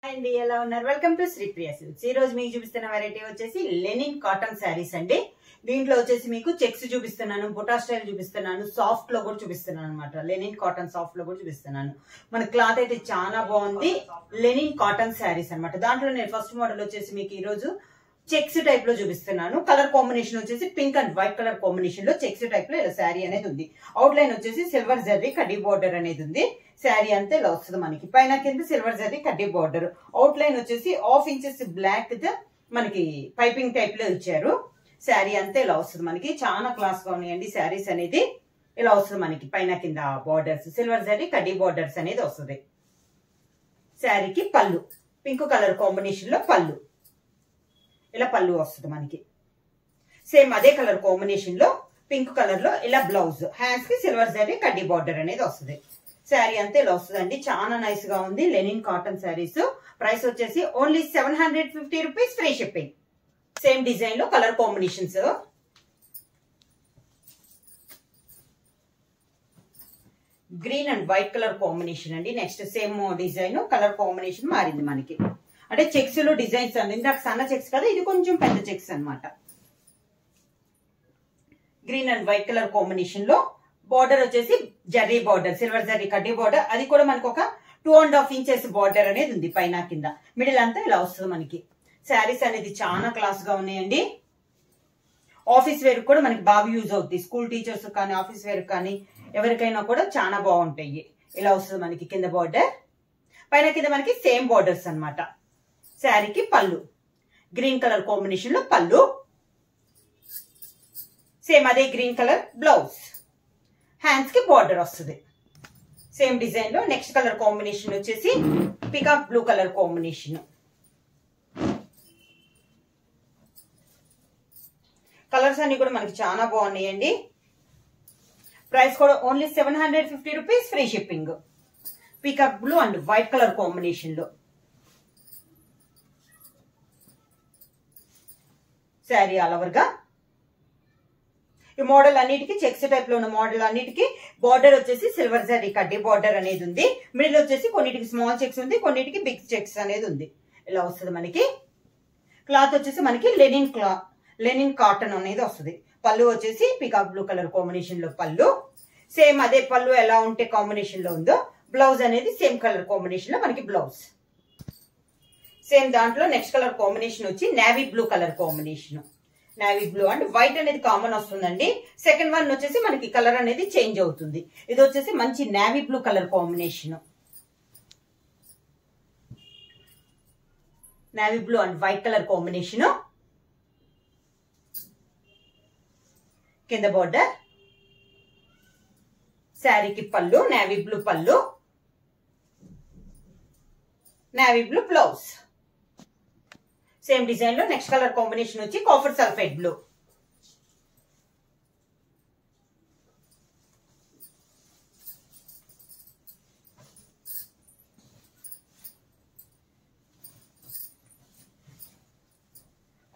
అండి ఎలా ఉన్నారు welcome to Sri Priya silks ఈ రోజు మీకు చూపిస్తున్న వెరైటీ వచ్చేసి లెనిన్ కాటన్ శారీస్ అండి దీంట్లో వచ్చేసి మీకు చెక్స్ చూపిస్తున్నాను బుటా స్టైల్ చూపిస్తున్నాను సాఫ్ట్ లో కూడా చూపిస్తున్నాను అన్నమాట లెనిన్ కాటన్ సాఫ్ట్ లో కూడా చూపిస్తున్నాను మన క్లాత్ అయితే చాలా బాగుంది లెనిన్ కాటన్ శారీస్ అన్నమాట దాంట్లో నేను ఫస్ట్ మోడల్ వచ్చేసి మీకు ఈ రోజు చెక్స్ టైప్ లో చూపిస్తున్నాను కలర్ కాంబినేషన్ వచ్చేసి pink and white colour combination లో చెక్స్ టైప్ లో ఇలా శారీ అనేది ఉంది అవుట్ లైన్ వచ్చేసి సిల్వర్ జరీ కడ్డీ బోర్డర్ అనేది ఉంది శారీ అంతా ఇలా వస్తుంది మనకి పైన కింద సిల్వర్ జరీ కడ్డీ బోర్డర్ అవుట్ లైన్ వచ్చేసి హాఫ్ ఇంచెస్ బ్లాక్ మనకి పైపింగ్ టైప్ లో ఇచ్చారు శారీ అంతా ఇలా వస్తుంది మనకి చాలా క్లాస్ గా ఉన్నాయండి శారీస్ అనేది ఇలా వస్తుంది మనకి పైన కింద బార్డర్స్ సిల్వర్ జరీ కడ్డీ బార్డర్స్ అనేది వస్తుంది శారీకి పళ్ళు పింక్ కలర్ కాంబినేషన్ లో పళ్ళు ఇలా పళ్ళు వస్తుంది మనకి సేమ్ అదే కలర్ కాంబినేషన్ లో పింక్ కలర్ లో ఇలా బ్లౌజ్ హ్యాండ్స్ కి సిల్వర్ జరీ కడ్డీ బార్డర్ అనేది వస్తుంది శారీ అంతా ఇలా వస్తుందండి చాలా నైస్ గా ఉంది లెనిన్ కాటన్ శారీస్ ప్రైస్ వచ్చేసి only 750 rupees free shipping same design లో colour combinations green and white colour combination అండి next same design colour combination మారింది మనకి అంటే చెక్స్ లో డిజైన్స్ అండి ఇందాక సన్న చెక్స్ కదా ఇది కొంచెం పెద్ద చెక్స్ అన్నమాట green and white colour combination లో బార్డర్ వచ్చేసి జరీ బార్డర్ సిల్వర్ జరీ కడ్డీ బార్డర్ అది కూడా మనకు ఒక 2.5 ఇంచెస్ బార్డర్ అనేది ఉంది పైన కింద మిడిల్ అంతా ఇలా వస్తుంది మనకి శారీస్ అనేది చాలా క్లాస్ గా ఉన్నాయండి ఆఫీస్ వేర్ కూడా మనకి బాగా యూజ్ అవుతుంది స్కూల్ టీచర్స్ కానీ ఆఫీస్ వేర్ కానీ ఎవరికైనా కూడా చాలా బాగుంటాయి ఇలా వస్తుంది మనకి కింద బార్డర్ పైన కింద మనకి సేమ్ బార్డర్స్ అన్నమాట శారీకి పళ్ళు గ్రీన్ కలర్ కాంబినేషన్ లో పళ్ళు సేమ్ అదే గ్రీన్ కలర్ బ్లౌజ్ హ్యాండ్స్ కి బార్డర్ వస్తుంది సేమ్ డిజైన్ లో నెక్స్ట్ కలర్ కాంబినేషన్ వచ్చేసి peacock blue colour combination colours అన్ని కూడా మనకి చాలా బాగున్నాయండి ప్రైస్ కూడా only 750 rupees free shipping peacock blue and white colour combination లో శారీ ఆల్ ఓవర్ గా ఈ మోడల్ అన్నిటికీ చెక్స్ టైప్ లో ఉన్న మోడల్ అన్నిటికీ బార్డర్ వచ్చేసి సిల్వర్ జరీ కడ్డీ బార్డర్ అనేది ఉంది మిడిల్ వచ్చేసి కొన్నిటికి స్మాల్ చెక్స్ ఉంది కొన్నిటికి బిగ్ చెక్స్ అనేది ఉంది ఇలా వస్తుంది మనకి క్లాత్ వచ్చేసి మనకి లెనిన్ కాటన్ అనేది వస్తుంది పళ్ళు వచ్చేసి పికాక్ బ్లూ కలర్ కాంబినేషన్ లో పళ్ళు సేమ్ అదే పళ్ళు ఎలా ఉంటే కాంబినేషన్ లో ఉందో బ్లౌజ్ అనేది సేమ్ కలర్ కాంబినేషన్ లో మనకి బ్లౌజ్ సేమ్ దాంట్లో నెక్స్ట్ కలర్ కాంబినేషన్ వచ్చి navy blue colour combination navy blue and white అనేది కామన్ వస్తుందండి సెకండ్ వన్ వచ్చేసి మనకి కలర్ అనేది చేంజ్ అవుతుంది ఇది వచ్చేసి మంచి navy blue colour combination navy blue and white colour combination కింద బోర్డర్ శారీకి పళ్ళు నేవీ బ్లూ పళ్ళు navy blue blouse same design లో నెక్స్ట్ కలర్ కాంబినేషన్ వచ్చి copper sulphate blue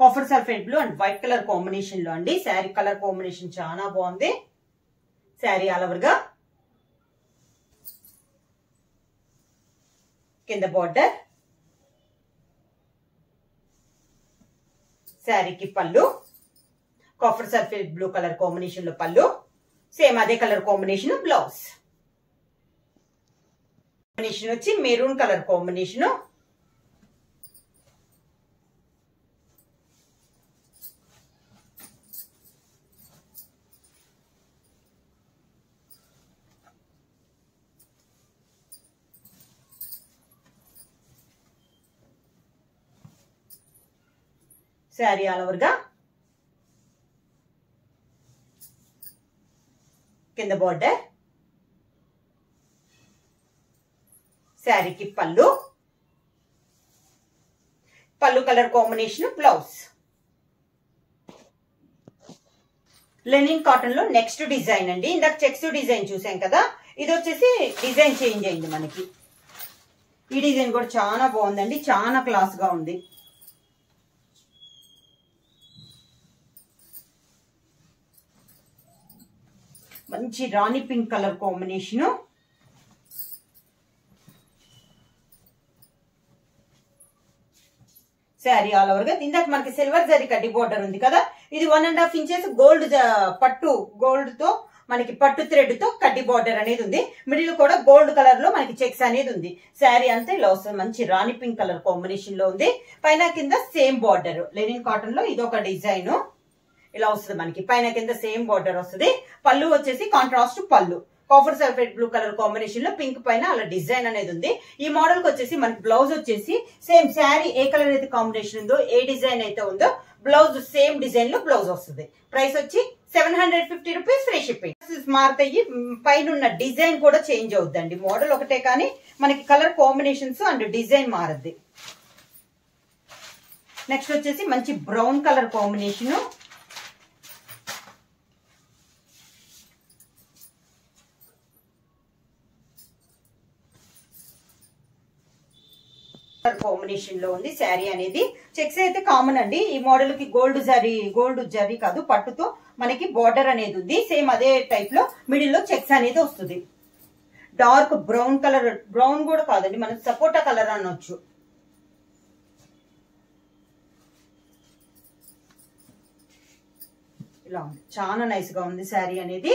copper sulphate blue and white colour combination లో అండి sari colour combination చాలా బాగుంది శారీ ఆల్ ఓవర్ గా కింద బార్డర్ శారీకి పళ్ళు copper sulphate blue colour combination లో పళ్ళు సేమ్ అదే కలర్ కాంబినేషన్ బ్లౌజ్ కాంబినేషన్ వచ్చి maroon colour combination sari all over గా కింద బార్డర్ శారీకి పళ్ళు colour combination blouse linen cotton లో నెక్స్ట్ డిజైన్ అండి ఇందాక చెక్స్ డిజైన్ చూసాం కదా ఇది వచ్చేసి డిజైన్ చేంజ్ అయింది మనకి ఈ డిజైన్ కూడా చాలా బాగుందండి చాలా క్లాస్ గా ఉంది మంచి rani pink colour combination sari all over గా. ఇందాక మనకి సిల్వర్ జరీ కడ్డీ బోర్డర్ ఉంది కదా, ఇది 1.5 ఇంచెస్ గోల్డ్ పట్టు గోల్డ్ తో మనకి పట్టు థ్రెడ్ తో కడ్డీ బోర్డర్ అనేది ఉంది. మిడిల్ కూడా గోల్డ్ కలర్ లో మనకి చెక్స్ అనేది ఉంది. శారీ అంతా ఇలా వస్తుంది, మంచి రాణి పింక్ కలర్ కాంబినేషన్ లో ఉంది. పైన కింద సేమ్ బార్డర్ లెనిన్ కాటన్ లో ఇదొక డిజైన్ ఇలా వస్తుంది మనకి. పైన కింద సేమ్ బార్డర్ వస్తుంది. పళ్ళు వచ్చేసి కాంట్రాస్ట్ పళ్ళు, copper sulphate blue colour combination లో పింక్ పైన అలా డిజైన్ అనేది ఉంది. ఈ మోడల్ కి వచ్చేసి మనకి బ్లౌజ్ వచ్చేసి సేమ్ శారీ ఏ కలర్ అయితే కాంబినేషన్ ఉందో, ఏ డిజైన్ అయితే ఉందో బ్లౌజ్ సేమ్ డిజైన్ లో బ్లౌజ్ వస్తుంది. ప్రైస్ వచ్చి 750 రూపీస్, ఫ్రీ షిప్పింగ్. మారుతాయి, పైన ఉన్న డిజైన్ కూడా చేంజ్ అవుద్దండి. మోడల్ ఒకటే కానీ మనకి కలర్ కాంబినేషన్స్ అండ్ డిజైన్ మారద్ది. నెక్స్ట్ వచ్చేసి మంచి బ్రౌన్ కలర్ కాంబినేషన్, కాంబినేషన్ లో ఉంది శారీ అనేది. చెక్స్ అయితే కామన్ అండి. ఈ మోడల్ కి గోల్డ్ జరీ కాదు, పట్టుతో మనకి బార్డర్ అనేది ఉంది. సేమ్ అదే టైప్ లో మిడిల్ లో చెక్స్ అనేది వస్తుంది. డార్క్ బ్రౌన్ కలర్, బ్రౌన్ కూడా కాదండి, మనం సపోటా కలర్ అనొచ్చు. ఇలా ఉంది, చాలా నైస్ గా ఉంది శారీ అనేది.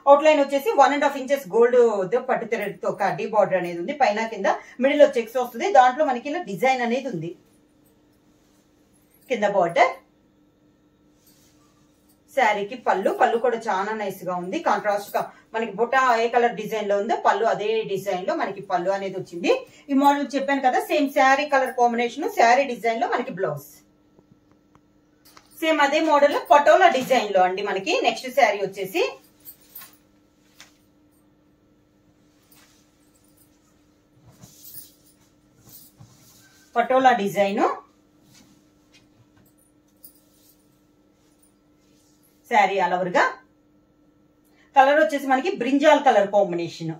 అవుట్ లైన్ వచ్చేసి 1.5 ఇంచెస్ గోల్డ్ పట్టు థ్రెడ్ తో కడ్డీ బార్డర్ అనేది ఉంది. పైన కింద మిడిల్ లో చెక్స్ వస్తుంది. దాంట్లో మనకి ఇలా డిజైన్ అనేది ఉంది. కింద బార్డర్, శారీకి పళ్ళు కూడా చాలా నైస్ గా ఉంది. కాంట్రాస్ట్ గా మనకి బుట్ట ఏ కలర్ డిజైన్ లో ఉందో పళ్ళు అదే డిజైన్ లో మనకి పళ్ళు అనేది వచ్చింది. ఈ మోడల్ చెప్పాను కదా, same sari colour combination, sari design లో మనకి బ్లౌజ్ సేమ్ అదే మోడల్ లో పటోలా డిజైన్ లో అండి మనకి. నెక్స్ట్ శారీ వచ్చేసి patola design, sari all over గా. కలర్ వచ్చేసి మనకి brinjal colour combination,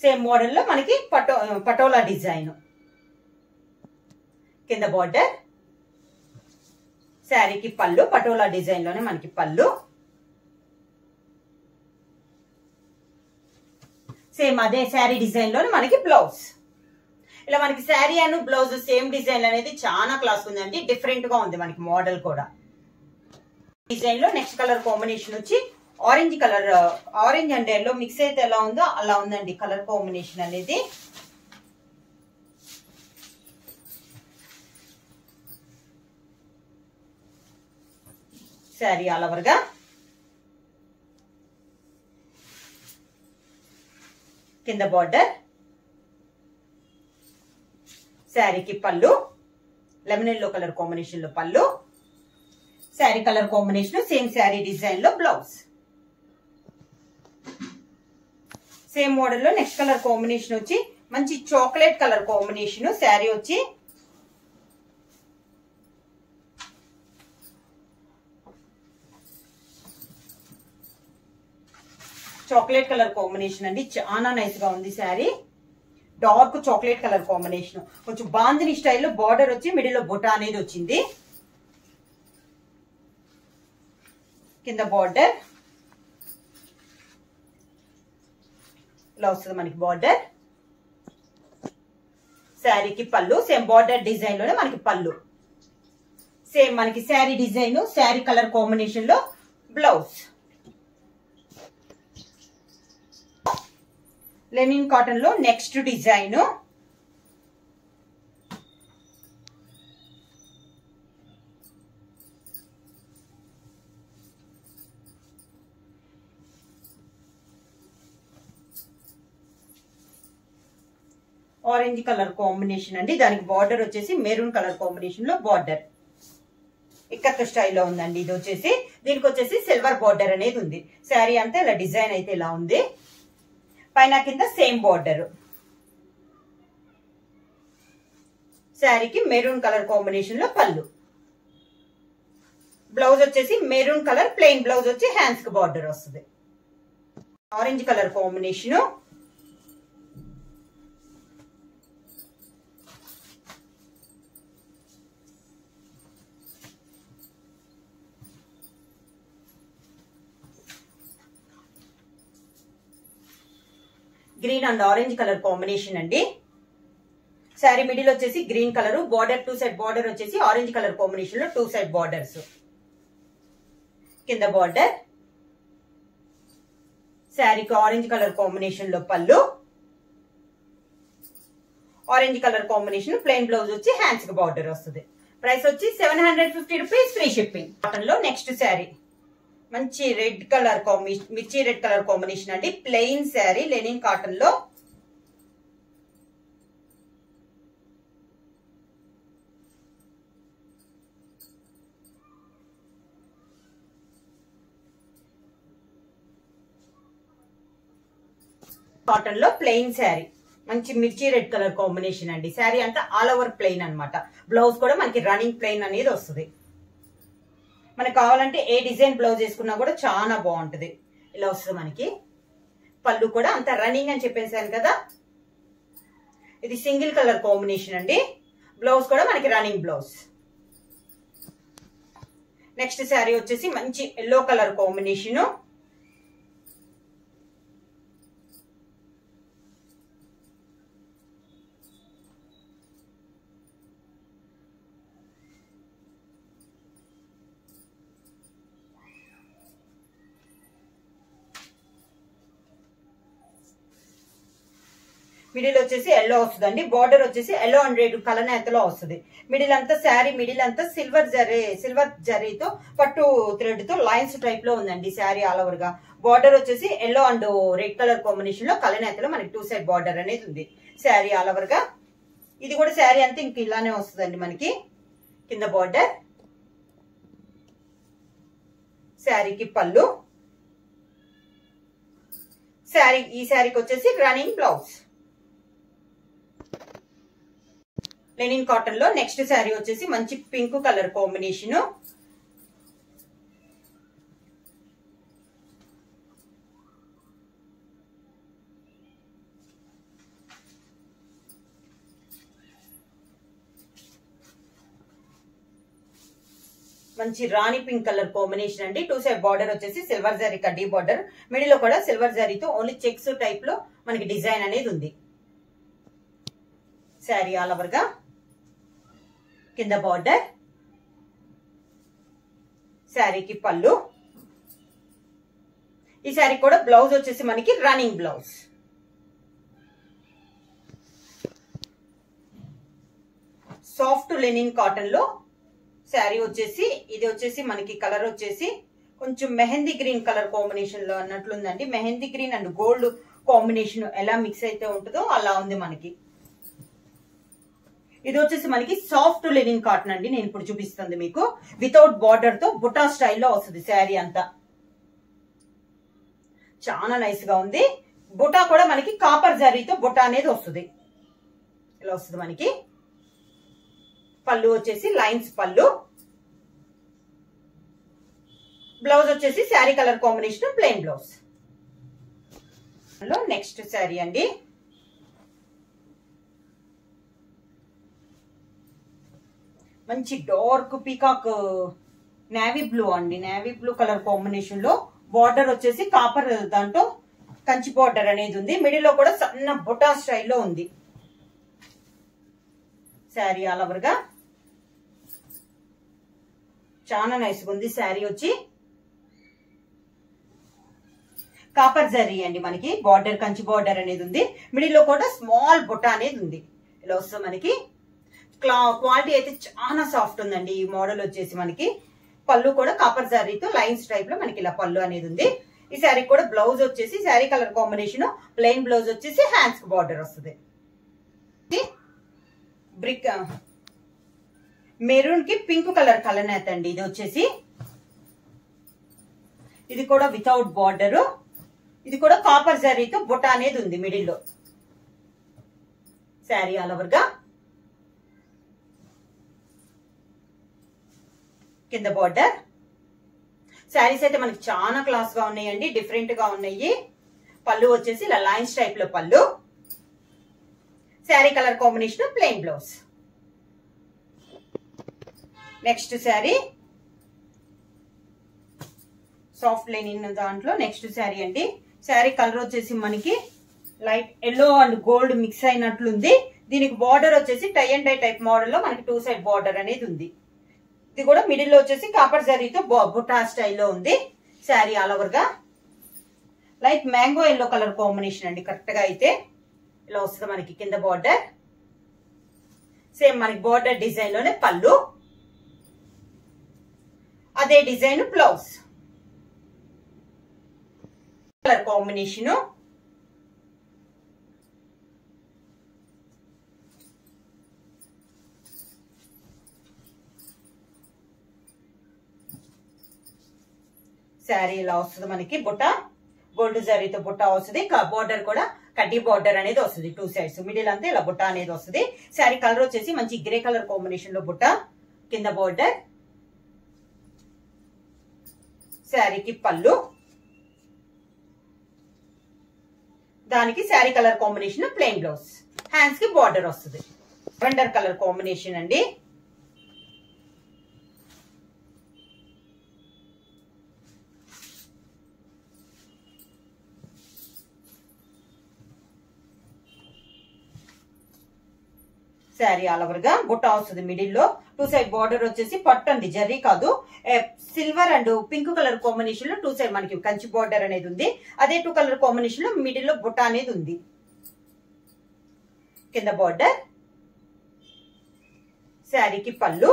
same model లో మనకి పటోలా డిజైన్. కింద బార్డర్, శారీకి పళ్ళు పటోలా డిజైన్ లోనే మనకి పళ్ళు. సేమ్ అదే శారీ డిజైన్ లోనే మనకి బ్లౌజ్. ఇలా మనకి sari and blouse same design అనేది చాలా క్లాస్ ఉందండి. డిఫరెంట్ గా ఉంది మనకి మోడల్ కూడా. డిజైన్ లో నెక్స్ట్ కలర్ కాంబినేషన్ వచ్చి orange colour, orange and yellow mix అయితే ఎలా ఉందో అలా ఉందండి కలర్ కాంబినేషన్ అనేది. శారీ ఆల్ ఓవర్ గా. కింద బార్డర్, శారీకి పళ్ళు లెమన్ ఎల్లో కలర్ కాంబినేషన్ లో పళ్ళు, sari colour combination same sari design లో బ్లౌజ్. సేమ్ మోడల్ లో నెక్స్ట్ కలర్ కాంబినేషన్ వచ్చి మంచి చాక్లెట్ కలర్ కాంబినేషన్. శారీ వచ్చి చాక్లెట్ కలర్ కాంబినేషన్ అండి, చాలా నైస్ గా ఉంది sari. Dark chocolate colour combination, కొంచెం బాందిని స్టైల్లో బార్డర్ వచ్చి మిడిల్ లో బుట్ట అనేది వచ్చింది. కింద బార్డర్ ఇలా వస్తుంది మనకి బార్డర్. శారీకి పళ్ళు సేమ్ బార్డర్ డిజైన్ లోనే మనకి పళ్ళు. సేమ్ మనకి sari design, sari colour combination లో బ్లౌజ్. లెనిన్ కాటన్ లో next design, orange colour combination అండి. దానికి బార్డర్ వచ్చేసి మెరూన్ కలర్ కాంబినేషన్ లో బార్డర్ ఇక్కత్ స్టైల్లో ఉందండి. ఇది వచ్చేసి దీనికి వచ్చేసి సిల్వర్ బార్డర్ అనేది ఉంది. శారీ అంతా ఇలా డిజైన్ అయితే ఇలా ఉంది. పైన కింద సేమ్ బార్డర్. శారీకి మెరూన్ కలర్ కాంబినేషన్ లో పళ్ళు. బ్లౌజ్ వచ్చేసి మెరూన్ కలర్ ప్లెయిన్ బ్లౌజ్ వచ్చి హ్యాండ్స్ కి బార్డర్ వస్తుంది. Orange colour combination, green and orange colour combination అండి. శారీ మిడిల్ వచ్చేసి green colour, border 2 side border వచ్చేసి ఆరెంజ్ కలర్ కాంబినేషన్ లో 2 సైడ్ బార్డర్స్. కింద బార్డర్, శారీకి ఆరెంజ్ కలర్ కాంబినేషన్ లో పళ్ళు, orange colour combination plain blouse వచ్చి హ్యాండ్స్ కి బార్డర్ వస్తుంది. ప్రైస్ వచ్చి 750 రూపీస్, ఫ్రీ షిప్పింగ్. కాటన్ లో నెక్స్ట్ శారీ మంచి రెడ్ కలర్ కాంబినేషన్, మిర్చి రెడ్ కలర్ కాంబినేషన్ అండి. ప్లెయిన్ శారీ లెనిన్ కాటన్ లో. కాటన్ లో ప్లెయిన్ శారీ, మంచి మిర్చి రెడ్ కలర్ కాంబినేషన్ అండి. శారీ అంతా ఆల్ ఓవర్ ప్లెయిన్ అన్నమాట. బ్లౌజ్ కూడా మనకి రన్నింగ్ ప్లెయిన్ అనేది వస్తుంది. మనకు కావాలంటే ఏ డిజైన్ బ్లౌజ్ వేసుకున్నా కూడా చాలా బాగుంటది. ఇలా వస్తుంది మనకి. పళ్ళు కూడా అంత రన్నింగ్ అని చెప్పేసాను కదా. ఇది సింగిల్ కలర్ కాంబినేషన్ అండి. బ్లౌజ్ కూడా మనకి రన్నింగ్ బ్లౌజ్. నెక్స్ట్ శారీ వచ్చేసి మంచి ఎల్లో కలర్ కాంబినేషన్. మిడిల్ వచ్చేసి ఎల్లో వస్తుందండి. బార్డర్ వచ్చేసి ఎల్లో అండ్ రెడ్ కలర్ నేతలో వస్తుంది. మిడిల్ అంతా శారీ మిడిల్ అంతా సిల్వర్ జరీతో పట్టు థ్రెడ్ తో లైన్స్ టైప్ లో ఉందండి శారీ ఆల్ ఓవర్ గా. బార్డర్ వచ్చేసి yellow and red colour combination లో కలర్ నేతలో మనకి 2 సైడ్ బార్డర్ అనేది ఉంది శారీ ఆల్ ఓవర్ గా. ఇది కూడా శారీ అంతా ఇంక ఇలానే వస్తుందండి మనకి. కింద బార్డర్, శారీకి పళ్ళు, ఈ శారీకి వచ్చేసి రన్నింగ్ బ్లౌజ్. లెనిన్ కాటన్ లో నెక్స్ట్ శారీ వచ్చేసి మంచి పింక్ కలర్ కాంబినేషన్. మంచి రాణి పింక్ కలర్ కాంబినేషన్ అండి. 2 సైడ్ బార్డర్ వచ్చేసి సిల్వర్ జరీ కడ్డీ బార్డర్, మిడిల్ లో కూడా సిల్వర్ జరీతో ఓన్లీ చెక్స్ టైప్ లో మనకి డిజైన్ అనేది ఉంది శారీ ఆల్ ఓవర్ గా. కింద బార్డర్, శారీకి పళ్ళు. ఈ శారీ కూడా బ్లౌజ్ వచ్చేసి మనకి running blouse. Soft Lenin cotton లో శారీ వచ్చేసి ఇది వచ్చేసి మనకి కలర్ వచ్చేసి కొంచెం మెహందీ గ్రీన్ కలర్ కాంబినేషన్ లో అన్నట్లుందండి. Mehndi green and gold combination ఎలా మిక్స్ అయితే ఉంటుందో అలా ఉంది మనకి. ఇది వచ్చేసి మనకి సాఫ్ట్ లెనిన్ కాటన్ అండి. నేను ఇప్పుడు చూపిస్తుంది మీకు వితౌట్ బార్డర్ తో బుటా స్టైల్లో వస్తుంది శారీ అంతా. చాలా నైస్ గా ఉంది. బుటా కూడా మనకి కాపర్ జరీతో బుటా అనేది వస్తుంది. ఇలా వస్తుంది మనకి. పళ్ళు వచ్చేసి లైన్స్ పళ్ళు, బ్లౌజ్ వచ్చేసి sari colour combination plain blouse. Next sari అండి. మంచి డార్క్ పీకాక్ నేవీ బ్లూ అండి. నేవీ బ్లూ కలర్ కాంబినేషన్ లో బార్డర్ వచ్చేసి కాపర్ దాంట్లో కంచి బార్డర్ అనేది ఉంది. మిడిల్ లో కూడా సన్న బుటా స్టైల్లో ఉంది శారీ ఆల్ ఓవర్ గా. చాలా నైస్ గా ఉంది శారీ. వచ్చి కాపర్ జరీ అండి మనకి. బార్డర్ కంచి బార్డర్ అనేది ఉంది. మిడిల్ లో కూడా స్మాల్ బుట్ట అనేది ఉంది. ఇలా వస్తుంది మనకి. క్వాలిటీ అయితే చాలా సాఫ్ట్ ఉందండి ఈ మోడల్ వచ్చేసి మనకి. పళ్ళు కూడా కాపర్ జరీతో లైన్స్ టైప్ లో మనకి ఇలా పళ్ళు అనేది ఉంది. ఈ శారీ కూడా బ్లౌజ్ వచ్చేసి sari colour combination plain blouse వచ్చేసి హ్యాండ్స్ కి బార్డర్ వస్తుంది. బ్రిక్ మెరూన్ కి పింక్ కలర్ కలనేత అండి ఇది వచ్చేసి. ఇది కూడా వితౌట్ బార్డర్. ఇది కూడా కాపర్ జరీతో బుట్ట అనేది ఉంది మిడిల్ లో శారీ ఆల్ ఓవర్ గా. కింద బార్డర్. శారీస్ అయితే మనకి చాలా క్లాస్ గా ఉన్నాయండి, డిఫరెంట్ గా ఉన్నాయి. పళ్ళు వచ్చేసి ఇలా లైన్స్ టైప్ లో పళ్ళు, sari colour combination plain blouse. Next sari soft linen దాంట్లో నెక్స్ట్ శారీ అండి. శారీ కలర్ వచ్చేసి మనకి light yellow and gold mix అయినట్లుంది. దీనికి బార్డర్ వచ్చేసి tie and dye type model లో మనకి 2 సైడ్ బార్డర్ అనేది ఉంది. ఇది కూడా మిడిల్ లో వచ్చేసి కాపర్ జరీతో బుటా స్టైల్లో ఉంది. శారీ ఆల్ ఓవర్ గా light mango yellow colour combination అండి. కరెక్ట్ గా అయితే ఇలా వస్తుంది మనకి కింద బార్డర్. సేమ్ మనకి బార్డర్ డిజైన్ లోనే పళ్ళు, అదే design blouse. Colour combination sari ఇలా వస్తుంది మనకి. బుట్ట గోల్డ్ జరీతో బుట్ట వస్తుంది. బార్డర్ కూడా కడ్డీ బార్డర్ అనేది వస్తుంది 2 సైడ్స్. మిడిల్ అంతా ఇలా బుట్ట అనేది వస్తుంది. శారీ కలర్ వచ్చేసి మంచి గ్రే కలర్ కాంబినేషన్ లో బుట్ట, కింద బార్డర్. శారీకి పళ్ళు, దానికి sari colour combination plain blouse. Hands కి బార్డర్ వస్తుంది. వెండర్ కలర్ కాంబినేషన్ అండి. శారీ ఆల్ ఓవర్ గా బుట్ట వస్తుంది. మిడిల్ లో 2 సైడ్ బార్డర్ వచ్చేసి పట్టు అండి, జర్రీ కాదు. Silver and pink colour combination లో 2 సైడ్ మనకి కంచి బార్డర్ అనేది ఉంది. అదే 2 కలర్ కాంబినేషన్ లో మిడిల్ లో బుట్ట అనేది ఉంది. కింద బార్డర్, శారీకి పళ్ళు.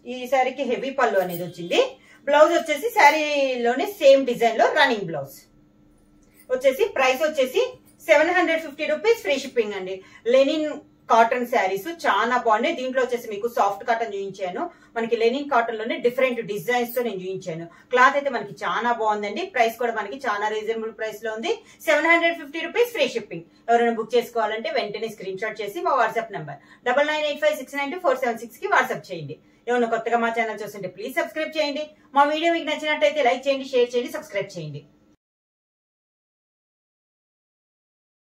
ఈ శారీకి హెవీ పళ్ళు అనేది వచ్చింది. బ్లౌజ్ వచ్చేసి శారీలోనే సేమ్ డిజైన్ లో రన్నింగ్ బ్లౌజ్ వచ్చేసి. ప్రైస్ వచ్చేసి 750 రూపీస్, ఫ్రీ షిప్పింగ్ అండి. లెనిన్ కాటన్ శారీస్ చాలా బాగున్నాయి. దీంట్లో వచ్చేసి మీకు సాఫ్ట్ కాటన్ చూపించాను. మనకి లెనిన్ కాటన్ లోనే డిఫరెంట్ డిజైన్స్ తో నేను చూపించాను. క్లాత్ అయితే మనకి చాలా బాగుందండి. ప్రైస్ కూడా మనకి చాలా రీజనబుల్ ప్రైస్ లో ఉంది. 750 రూపీస్, ఫ్రీ షిప్పింగ్. ఎవరైనా బుక్ చేసుకోవాలంటే వెంటనే స్క్రీన్ షాట్ చేసి మా వాట్సాప్ నంబర్ 9985692476 కి వాట్సాప్ చేయండి. ఏమైనా కొత్తగా మా ఛానల్ చూస్తుంటే ప్లీజ్ సబ్స్క్రైబ్ చేయండి. మా వీడియో మీకు నచ్చినట్టయితే లైక్ చేయండి, షేర్ చేయండి, సబ్స్క్రైబ్ చేయండి.